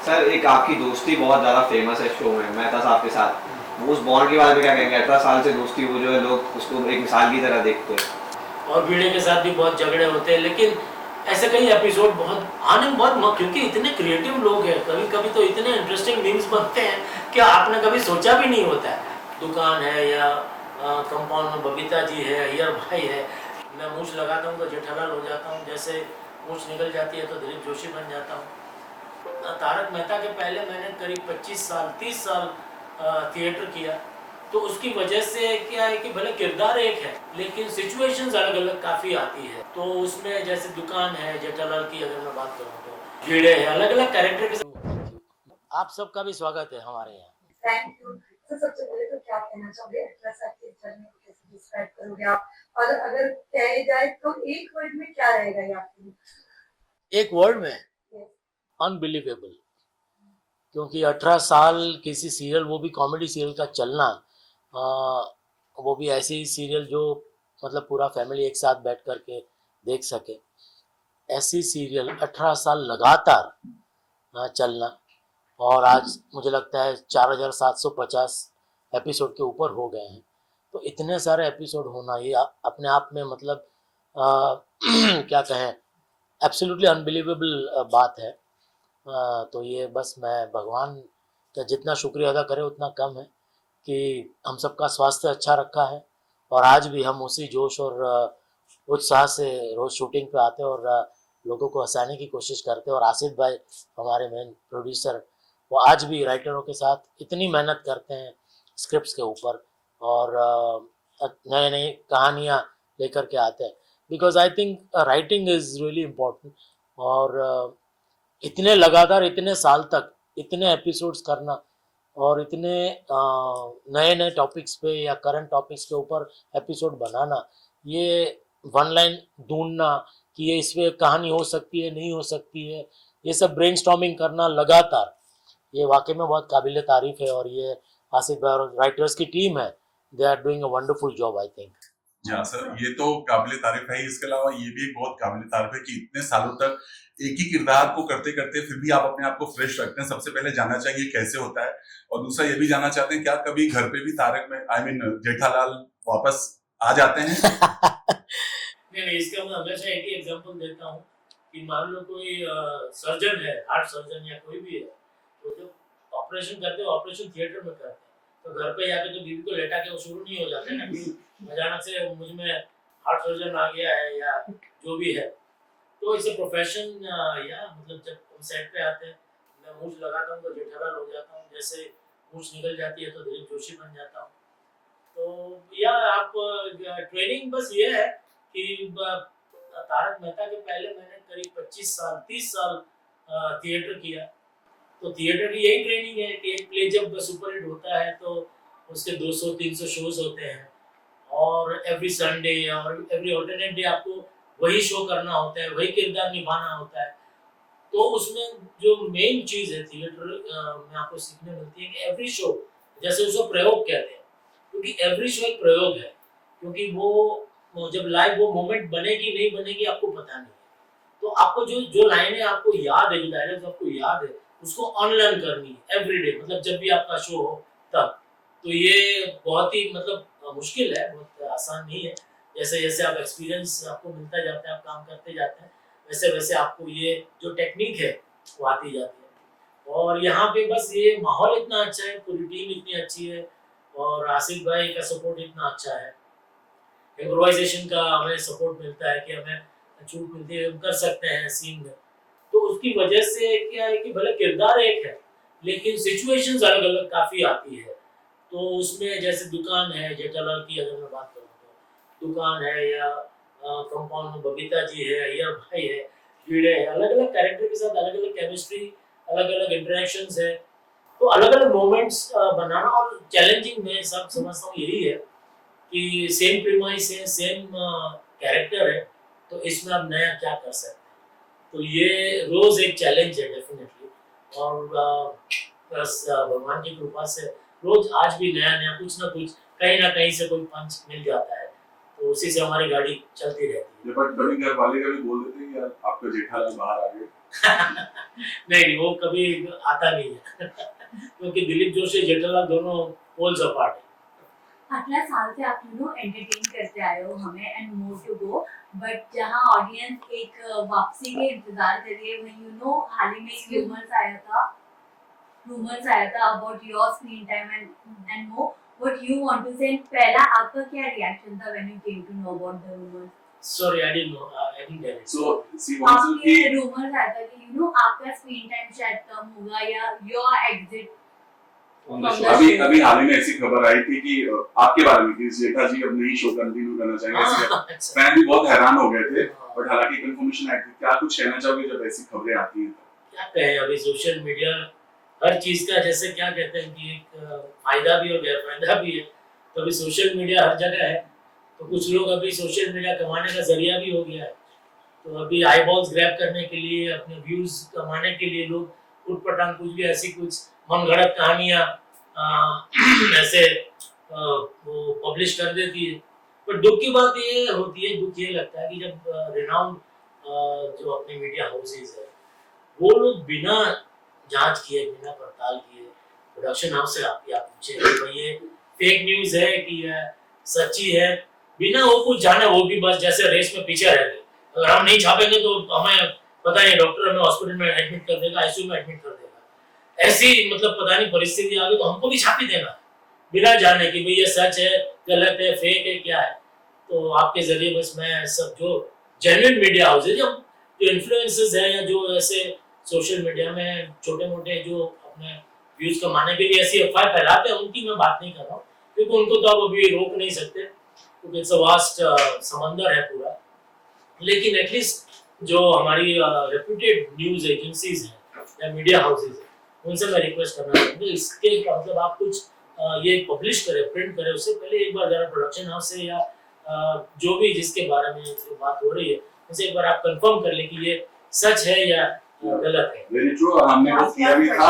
Sir एक आपकी दोस्ती बहुत ज़्यादा फेमस है शो में, मेहता साहब के साथ। वो उस बॉन्ड के बारे में क्या कहेंगे? 18 साल से दोस्ती, वो जो है लोग उसको एक मिसाल की तरह देखते हैं। और भिड़े के साथ भी बहुत झगड़े होते हैं, लेकिन ऐसे कई एपिसोड बहुत आने बहुत, क्योंकि इतने क्रिएटिव लोग हैं, कभी कभी तो इतने इंटरेस्टिंग मीम्स बनते हैं कि आपने कभी सोचा भी नहीं होता है। दुकान है या कंपाउंड में बबीता जी है, अय्यर भाई है, मैं मूछ लगाता हूँ तो जेठालाल हो जाता हूँ, जैसे मूछ निकल जाती है तो दिलीप जोशी बन जाता हूँ। तारक मेहता के पहले मैंने करीब 25 साल 30 साल थिएटर किया, तो उसकी वजह से क्या है कि भले किरदार एक है लेकिन सिचुएशंस अलग अलग काफ़ी आती है। तो उसमें जैसे दुकान है जेठालाल की, अगर मैं बात करूँ तो भिड़े है, अलग अलग कैरेक्टर के साथ। आप सबका भी स्वागत है हमारे यहाँ। Thank you. तो सबसे पहले तो क्या कहना चाहोगे, अठारह साल के जर्नी को कैसे डिस्क्राइब करोगे आप? और अगर कहे जाए तो एक वर्ड में क्या रहेगा ये आपके लिए? एक वर्ड में अनबिलीवेबल। क्योंकि 18 साल किसी सीरियल, वो भी कॉमेडी सीरियल का चलना, वो भी ऐसी सीरियल जो मतलब पूरा फैमिली एक साथ बैठ करके देख सके, ऐसी सीरियल 18 साल लगातार चलना। और आज मुझे लगता है 4750 एपिसोड के ऊपर हो गए हैं। तो इतने सारे एपिसोड होना ये अपने आप में मतलब क्या कहें, एब्सोल्युटली अनबिलीवेबल बात है। तो ये बस मैं भगवान का जितना शुक्रिया अदा करें उतना कम है कि हम सबका स्वास्थ्य अच्छा रखा है, और आज भी हम उसी जोश और उत्साह से रोज़ शूटिंग पे आते हैं और लोगों को हंसाने की कोशिश करते हैं। और आसिफ भाई हमारे मेन प्रोड्यूसर, वो आज भी राइटरों के साथ इतनी मेहनत करते हैं स्क्रिप्ट्स के ऊपर, और नए नई कहानियाँ लेकर के आते हैं, because I think writing is really important. और इतने लगातार इतने साल तक इतने एपिसोड्स करना और इतने नए नए टॉपिक्स पे या करंट टॉपिक्स के ऊपर एपिसोड बनाना, ये वन लाइन ढूंढना कि ये इस पे कहानी हो सकती है नहीं हो सकती है, ये सब ब्रेनस्टॉर्मिंग करना लगातार, ये वाकई में बहुत काबिल तारीफ है। और ये आसिफ भाई और राइटर्स की टीम है, they are doing a wonderful job I think. जी हाँ सर, ये तो काबिल तारीफ है। इसके अलावा ये भी एक बहुत काबिल तारीफ है कि इतने सालों तक एक ही किरदार को करते करते फिर भी आप अपने आप को फ्रेश रखते हैं। सबसे पहले जानना चाहिए कैसे होता है, और दूसरा ये भी जानना चाहते हैं क्या कभी घर पे भी तारक में जेठालाल वापस आ जाते हैं? नहीं, इसका मैं हमेशा एक ही एग्जांपल देता हूँ कि मान लो कोई सर्जन है, हार्ट सर्जन या कोई भी है, तो जब ऑपरेशन करते हैं ऑपरेशन थिएटर में करते हैं, तो घर पे जाके तो बीवी को लेटा के वो शुरू नहीं हो जाते ना कि अचानक से मुझ में हार्ट सर्जन आ गया है या जो भी है। तो इसे प्रोफेशन या मतलब जब हम सेट पे आते हैं, मैं मूछ लगाता हूँ तो जेठालाल हो जाता हूँ, जैसे मूछ निकल जाती है तो दिलीप जोशी बन जाता हूँ। तो या आप ट्रेनिंग बस ये है कि तारक मेहता के पहले मैंने करीब 25 साल 30 साल थिएटर किया, तो थिएटर की यही ट्रेनिंग है कि एक प्ले जब सुपर हिट होता है तो उसके 200-300 शोज होते हैं, और एवरी संडे और एवरी ऑल्टरनेट डे आपको वही शो करना होता है, वही किरदार निभाना होता है। तो उसमें जो मेन चीज़ है थिएटर में आपको सीखने मिलती है कि एवरी शो, जैसे उसको प्रयोग कहते हैं, क्योंकि एवरी शो एक प्रयोग है, क्योंकि वो जब लाइव वो मोमेंट बनेगी नहीं बनेगी आपको पता नहीं है। तो आपको जो जो लाइनें आपको याद है, जो डायलॉग्स आपको याद है, उसको अनलर्न करनी है एवरीडे, मतलब जब भी आपका शो हो तब। तो ये बहुत ही मतलब मुश्किल है, बहुत आसान नहीं है। जैसे जैसे आप एक्सपीरियंस आपको मिलता जाता है, आप काम करते जाते हैं, वैसे वैसे आपको ये जो टेक्निक है वो आती जाती है। और यहाँ पे बस ये माहौल इतना अच्छा है, पूरी टीम इतनी अच्छी है, और आसिफ भाई का सपोर्ट इतना अच्छा है, इम्प्रोवाइजेशन का हमें सपोर्ट मिलता है कि हमें छूट मिलती है, हम कर सकते हैं सीन में। तो उसकी वजह से क्या है कि भले किरदार एक है लेकिन सिचुएशंस अलग अलग काफ़ी आती है। तो उसमें जैसे दुकान है जेठालाल की, अगर मैं बात करूँ तो दुकान है या कंपाउंड में बबीता जी है, अय्यर भाई है, भिड़े है, अलग अलग कैरेक्टर के साथ अलग अलग केमिस्ट्री, अलग अलग इंटरेक्शंस है, तो अलग अलग मोमेंट्स बनाना। और चैलेंजिंग मैं सब समझता हूँ यही है कि सेम प्रीमाइस है, सेम कैरेक्टर है, तो इसमें आप नया क्या कर सकते हैं। तो ये रोज एक चैलेंज है डेफिनेटली, और बस भगवान की कृपा से रोज आज भी नया नया कुछ ना कहीं से कोई पंच मिल जाता है, तो उसी से हमारी गाड़ी चलती रहती है। बट कभी घर वाले कभी बोल देते हैं यार आपका जेठालाल बाहर आ गए? नहीं वो कभी आता नहीं है क्योंकि दिलीप जोशी जेठालाल दोनों पोल्स अपार्ट है। 18 साल से आप एंटरटेन करते आए हो हमें and more to go, but जहाँ ऑडियंस एक वापसी के इंतजार कर रही है, वहीं हाल ही में एक रूमर्स आया था about your screen time and more, what you want to say. पहला आपका क्या रिएक्शन था when you came to know about the rumours? Sorry I didn't get it. So see once आपके कि रूमर्स आया था कि आपका स्क्रीन टाइम शायद कम होगा या your exit. On the show. अभी हाल ही में ऐसी खबर आई थी कि आपके बारे में कि जेठा जी अब नहीं शो कंटिन्यू करना चाहेंगे। अच्छा। फैन भी बहुत हैरान हो गए थे, बट हालांकि कंफर्मेशन आई थी। क्या कुछ कहना चाहोगे जब ऐसी खबरें आती हैं? क्या कहें, अभी सोशल मीडिया हर चीज का जैसे क्या कहते हैं कि एक फायदा भी और गैरफायदा भी है। तो अभी सोशल मीडिया हर जगह है, तो कुछ लोग अभी सोशल मीडिया कमाने का जरिया भी हो गया है। तो अभी आई बॉल्स ग्रैब करने के लिए, अपने व्यूज कमाने के लिए लोग उठपटांग कुछ भी ऐसी कुछ मनगढ़ंत कहानियां ऐसे वो पब्लिश कर देती है। पर दुख की बात ये होती है, दुख ये लगता है कि जब रिनाउंड जो अपने मीडिया हाउसेज है वो लोग बिना जांच किए, बिना पड़ताल किए प्रोडक्शन हाउस से आप पूछे कि भाई ये फेक न्यूज है कि सच्ची है, बिना वो कुछ जाने वो भी बस जैसे रेस में पीछे रह गए। अगर हम नहीं छापेंगे तो हमें पता नहीं डॉक्टर हमें हॉस्पिटल में एडमिट कर देगा, आईसीयू में एडमिट कर देगा। ऐसी मतलब पता नहीं परिस्थिति आ गई तो हमको भी छाप ही देना बिना जाने कि भाई ये सच है, गलत है, फेक है, क्या है। तो आपके जरिए बस मैं सब जो जेन्युइन मीडिया हाउसेज जो इन्फ्लुएंसर्स हैं या जो ऐसे सोशल मीडिया में छोटे मोटे जो अपने व्यूज कमाने के लिए ऐसी अफवाह फैलाते हैं उनकी मैं बात नहीं कर रहा हूँ, क्योंकि उनको तो आप अभी रोक नहीं सकते क्योंकि इट्स अ वास्ट समंदर है पूरा। लेकिन एटलीस्ट जो हमारी रेप्यूटेड न्यूज एजेंसीज हैं या मीडिया हाउसेज हैं उनसे मैं रिक्वेस्ट करना चाहूँगा इसके मतलब आप कुछ ये पब्लिश करें, प्रिंट करें, उससे पहले एक बार जरा प्रोडक्शन हाउस से या जो भी जिसके बारे में बात हो रही है उनसे एक बार आप कंफर्म कर ले कि ये सच है या गलत है। वेरी ट्रू, हमने वो किया भी था,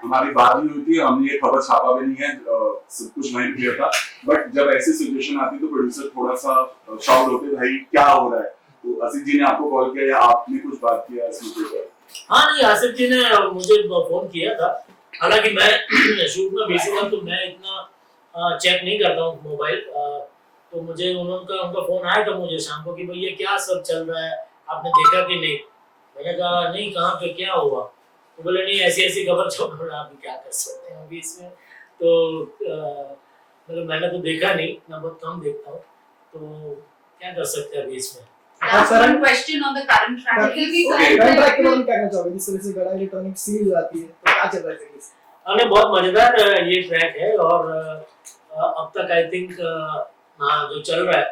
हमारी बात भी हुई थी, हमने ये खबर छापा भी नहीं है, सब कुछ वहीं क्लियर था। बट जब ऐसी सिचुएशन आती तो प्रोड्यूसर थोड़ा सा शॉक्ड होते, भाई क्या हो रहा है। तो आसिफ जी ने आपको कॉल किया या आपने कुछ बात किया इस मुद्दे पर? हाँ नहीं, आसिफ जी ने मुझे फोन किया था, हालांकि मैं शूट में बिजी था तो मैं इतना चेक नहीं करता हूँ मोबाइल। तो मुझे उनका फोन आया था मुझे शाम को कि भाई ये क्या सब चल रहा है, आपने देखा कि नहीं। मैंने कहा नहीं, कहाँ पे क्या हुआ। तो बोले नहीं ऐसी ऐसी खबर चल रहा है, अभी क्या कर सकते हैं अभी इसमें। तो मतलब मैंने तो देखा नहीं, मैं बहुत कम देखता हूँ, तो क्या कर सकते हैं अभी इसमें। One question on the current track. Current track के बारे में क्या कहना चाहोगे? जिस तरह से बड़ा इलेक्ट्रॉनिक सीरीज आती है तो क्या चल रहा है इसमें? हमने बहुत मजेदार ये ट्रैक है और अब तक आई थिंक जो चल रहा है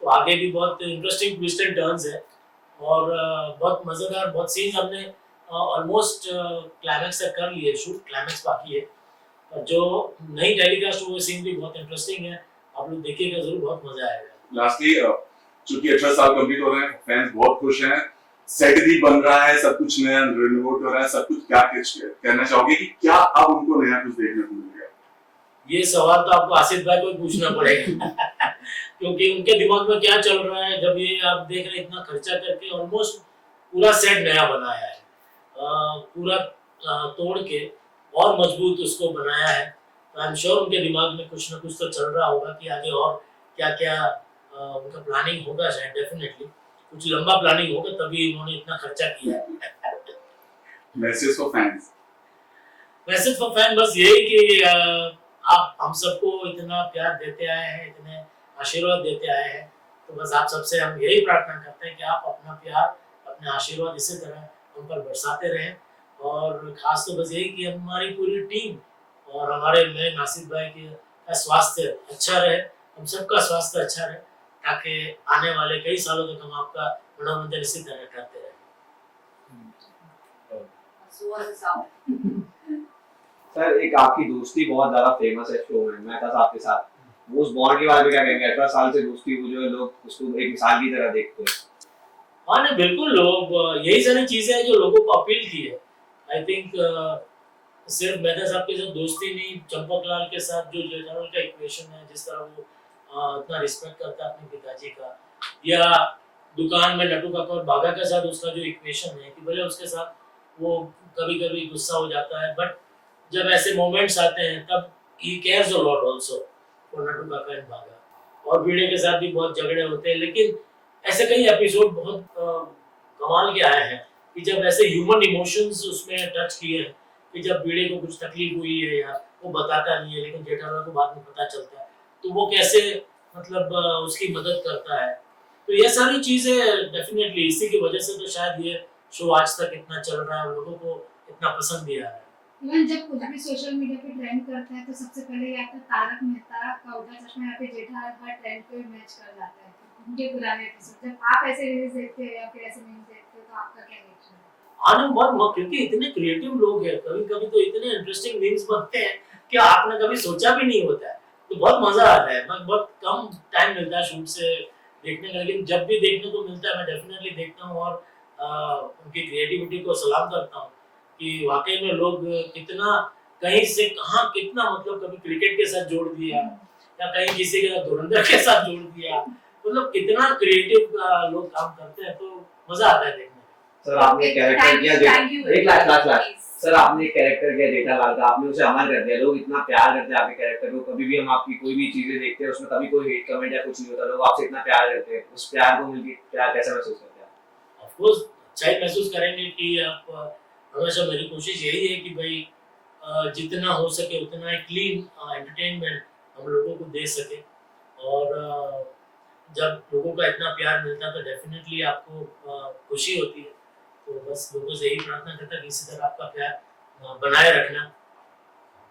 तो आगे भी बहुत इंटरेस्टिंग ट्विस्ट एंड टर्न्स है और बहुत मजेदार, बहुत सीन्स हमने ऑलमोस्ट क्लाइमैक्स तक कर लिए, शूट क्लाइमैक्स बाकी है। और जो नई टेलीकास्ट वो सीन भी बहुत इंटरेस्टिंग है, आप लोग देखिएगा जरूर, बहुत मजा आएगा। लास्टली चूंकि 18 साल कंप्लीट हो रहे हैं, फैंस बहुत खुश हैं, सेट भी बन रहा है, सब कुछ नया रिनोवेट हो रहा है, सब कुछ, क्या कहना चाहोगे कि क्या अब उनको नया कुछ देखने को मिलेगा? ये सवाल तो आपको आसिफ भाई को पूछना पड़ेगा क्योंकि उनके दिमाग में क्या चल रहा है। जब ये आप देख रहे हैं इतना खर्चा करके ऑलमोस्ट पूरा सेट नया बनाया है, पूरा तोड़ के और मजबूत उसको बनाया है, तो आई एम श्योर उनके दिमाग में कुछ ना कुछ तो चल रहा होगा कि आगे और क्या क्या उनका प्लानिंग होगा। शायद डेफिनेटली कुछ लंबा प्लानिंग होगा, तभी उन्होंने इतना खर्चा किया है। Message for fans? Message for fan बस यही कि आप हम सबको इतना प्यार देते आए हैं, इतने आशीर्वाद देते आए हैं, तो बस आप सबसे हम यही प्रार्थना करते हैं कि आप अपना प्यार, अपने आशीर्वाद इसी तरह हम पर बरसाते रहें। और खास तो बस यही कि हमारी पूरी टीम और हमारे मैं नासिर भाई का स्वास्थ्य अच्छा रहे, हम सबका स्वास्थ्य अच्छा रहे, ताकि आने वाले कई सालों तक हम आपका मनोरंजन इसी तरह करते रहें। सर एक आपकी दोस्ती बहुत ज्यादा फेमस है शो में मेहता साहब के साथ, वो उस बॉन्ड के बारे में क्या कहेंगे? 18 साल से दोस्ती वो जो है लोग उसको एक मिसाल की तरह देखते हैं। हाँ नहीं बिल्कुल, लोग यही सारी चीजें हैं जो लोगों को अपील की है। आई थिंक सिर्फ मेहता साहब के साथ दोस्ती नहीं, चंपक लाल के साथ जो जेठालाल का इक्वेशन है, जिस तरह वो इतना रिस्पेक्ट करता है अपने पिताजी का, या दुकान में नटू काका और बागा के साथ उसका जो इक्वेशन है कि भले उसके साथ वो कभी कभी गुस्सा हो जाता है, बट जब ऐसे मोमेंट्स आते हैं तब he cares a lot also for Natu काका एंड बागा। और भिड़े के साथ भी बहुत झगड़े होते हैं, लेकिन ऐसे कई एपिसोड बहुत कमाल के आए हैं कि जब ऐसे ह्यूमन इमोशंस उसमें टच किए हैं कि जब भिड़े को कुछ तकलीफ हुई है या वो बताता नहीं है लेकिन जेठालाल को बाद में पता चलता है तो वो कैसे मतलब उसकी मदद करता है। तो ये सारी चीजें डेफिनेटली इसी की वजह से तो शायद ये शो आज तक इतना चल रहा है और लोगों को इतना पसंद भी आ रहा है। इवन जब कुछ भी सोशल मीडिया पे ट्रेंड करता है तो सबसे पहले या तो तारक मेहता का उल्टा चश्मा या फिर जेठालाल का ट्रेंड पे मैच कर जाता है उनके पुराने एपिसोड। जब आप ऐसे रील्स देखते हो या फिर ऐसे मीम्स देखते हो तो आपका क्या रिएक्शन है? आनंद बहुत, क्योंकि इतने क्रिएटिव लोग हैं, कभी कभी तो इतने इंटरेस्टिंग मीम्स बनते हैं कि आपने कभी सोचा भी नहीं होता है, तो बहुत मजा आता है। मैं बहुत कम टाइम मिलता है शूट से देखने का, लेकिन जब भी देखने को मिलता है मैं डेफिनेटली देखता हूँ और उनकी क्रिएटिविटी को सलाम करता हूँ कि वाकई में लोग कितना कहीं से कहाँ कितना मतलब कभी क्रिकेट के साथ जोड़ दिया या कहीं किसी के साथ धुरंधर के साथ जोड़ दिया, मतलब कितना क्रिएटिव लोग काम करते हैं, तो मजा आता है देखने में। सर आपने कैरेक्टर किया एक लाख सर आपने कैरेक्टर किया जेठालाल का, आपने उसे अमर कर दिया। लोग इतना प्यार करते हैं आपके कैरेक्टर को, कभी भी हम आपकी कोई भी चीजें देखते हैं उसमें कभी कोई हेट कमेंट या कुछ नहीं होता, लोग आपसे इतना प्यार करते हैं। उस प्यार को मिलके क्या कैसा महसूस करते हैं? ऑफ कोर्स अच्छा ही महसूस करेंगे कि आप हमेशा मेरी कोशिश यही है कि भाई जितना हो सके उतना एक क्लीन एंटरटेनमेंट हम लोगों को दे सके, और जब लोगों का इतना प्यार मिलता है तो डेफिनेटली आपको खुशी होती है। तो बस लोगों से यही प्रार्थना करता कि इसी तरह आपका प्यार बनाए रखना।